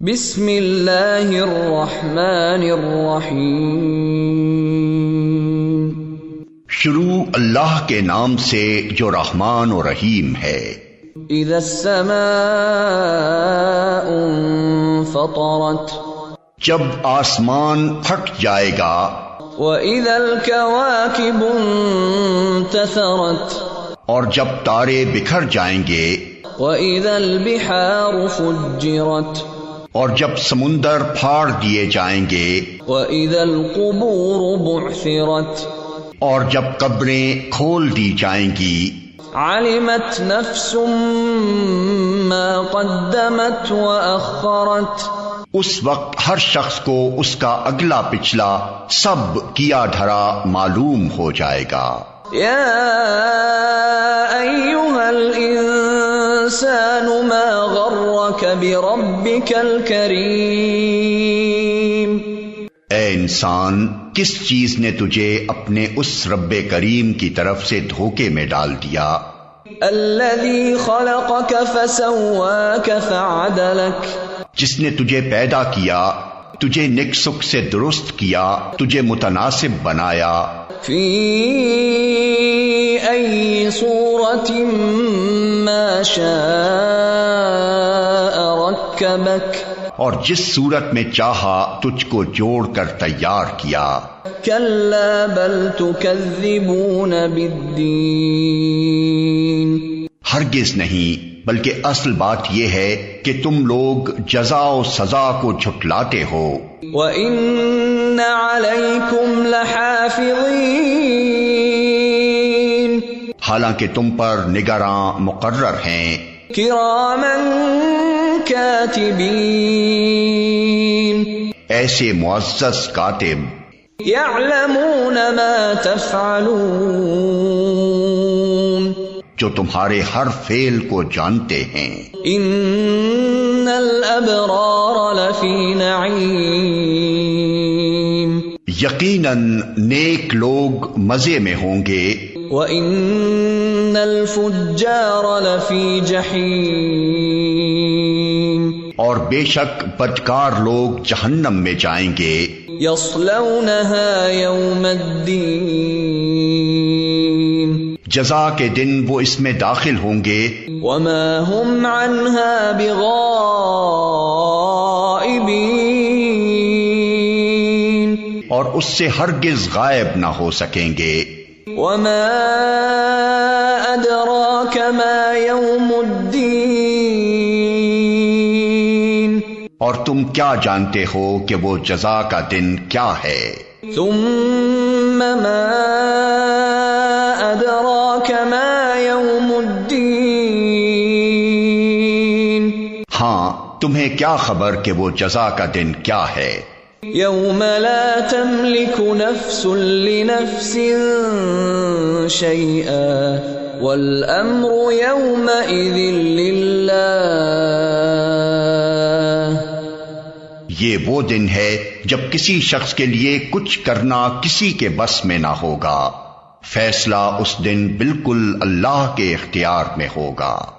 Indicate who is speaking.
Speaker 1: بسم اللہ الرحمن الرحیم،
Speaker 2: شروع اللہ کے نام سے جو رحمان و رحیم ہے۔
Speaker 1: اذا السماء انفطرت،
Speaker 2: جب آسمان پھٹ جائے گا۔
Speaker 1: وَإِذَا الْكَوَاكِبُ انتثرت،
Speaker 2: اور جب تارے بکھر جائیں گے۔
Speaker 1: وَإِذَا الْبِحَارُ فُجِّرَتْ،
Speaker 2: اور جب سمندر پھاڑ دیے جائیں گے۔
Speaker 1: وَإِذَا الْقُبُورُ بُعْثِرَتْ،
Speaker 2: اور جب قبریں کھول دی جائیں گی۔
Speaker 1: عَلِمَتْ نَفْسٌ مَّا قَدَّمَتْ وَأَخَّرَتْ،
Speaker 2: اس وقت ہر شخص کو اس کا اگلا پچھلا سب کیا دھرا معلوم ہو جائے گا۔
Speaker 1: یا ایھا الانسان ما غرک بربک الکریم،
Speaker 2: اے انسان، کس چیز نے تجھے اپنے اس رب کریم کی طرف سے دھوکے میں ڈال دیا؟
Speaker 1: الذی خلقک فسواک فعدلک،
Speaker 2: جس نے تجھے پیدا کیا، تجھے نیک سک سے درست کیا، تجھے متناسب بنایا۔
Speaker 1: فی ای صورت ما شاء رکبک،
Speaker 2: اور جس صورت میں چاہا تجھ کو جوڑ کر تیار کیا۔
Speaker 1: کلا بل تکذبون بالدین،
Speaker 2: ہرگز نہیں، بلکہ اصل بات یہ ہے کہ تم لوگ جزا و سزا کو جھٹلاتے ہو۔
Speaker 1: وَإِنَّ عَلَيْكُمْ لَحَافِظِينَ،
Speaker 2: حالانکہ تم پر نگراں مقرر ہیں۔
Speaker 1: کِرَامًا کاتبین،
Speaker 2: ایسے معزز کاتب،
Speaker 1: یعلمون ما تفعلون،
Speaker 2: جو تمہارے ہر فعل کو جانتے ہیں۔
Speaker 1: ان الابرار لفی نعیم،
Speaker 2: یقیناً نیک لوگ مزے میں ہوں گے۔
Speaker 1: وَإِنَّ الْفُجَّارَ لَفِي جَحِيمٍ،
Speaker 2: اور بے شک بدکار لوگ جہنم میں جائیں گے۔
Speaker 1: يَصْلَوْنَهَا يَوْمَ الدِّينِ،
Speaker 2: جزا کے دن وہ اس میں داخل ہوں گے۔
Speaker 1: وَمَا هُمْ عَنْهَا بِغَائِبِينَ،
Speaker 2: اور اس سے ہرگز غائب نہ ہو سکیں گے۔
Speaker 1: وَمَا أَدْرَاكَ مَا يَوْمُ الدِّينِ،
Speaker 2: اور تم کیا جانتے ہو کہ وہ جزا کا دن کیا ہے؟
Speaker 1: ثُمَّ مَا أَدْرَاكَ مَا يَوْمُ الدِّينِ،
Speaker 2: ہاں، تمہیں کیا خبر کہ وہ جزا کا دن کیا ہے؟
Speaker 1: يَوْمَ لَا تَمْلِكُ نَفْسٌ لِنَفْسٍ شَيْئًا وَالْأَمْرُ يَوْمَئِذٍ لِلَّهِ،
Speaker 2: یہ وہ دن ہے جب کسی شخص کے لیے کچھ کرنا کسی کے بس میں نہ ہوگا، فیصلہ اس دن بالکل اللہ کے اختیار میں ہوگا۔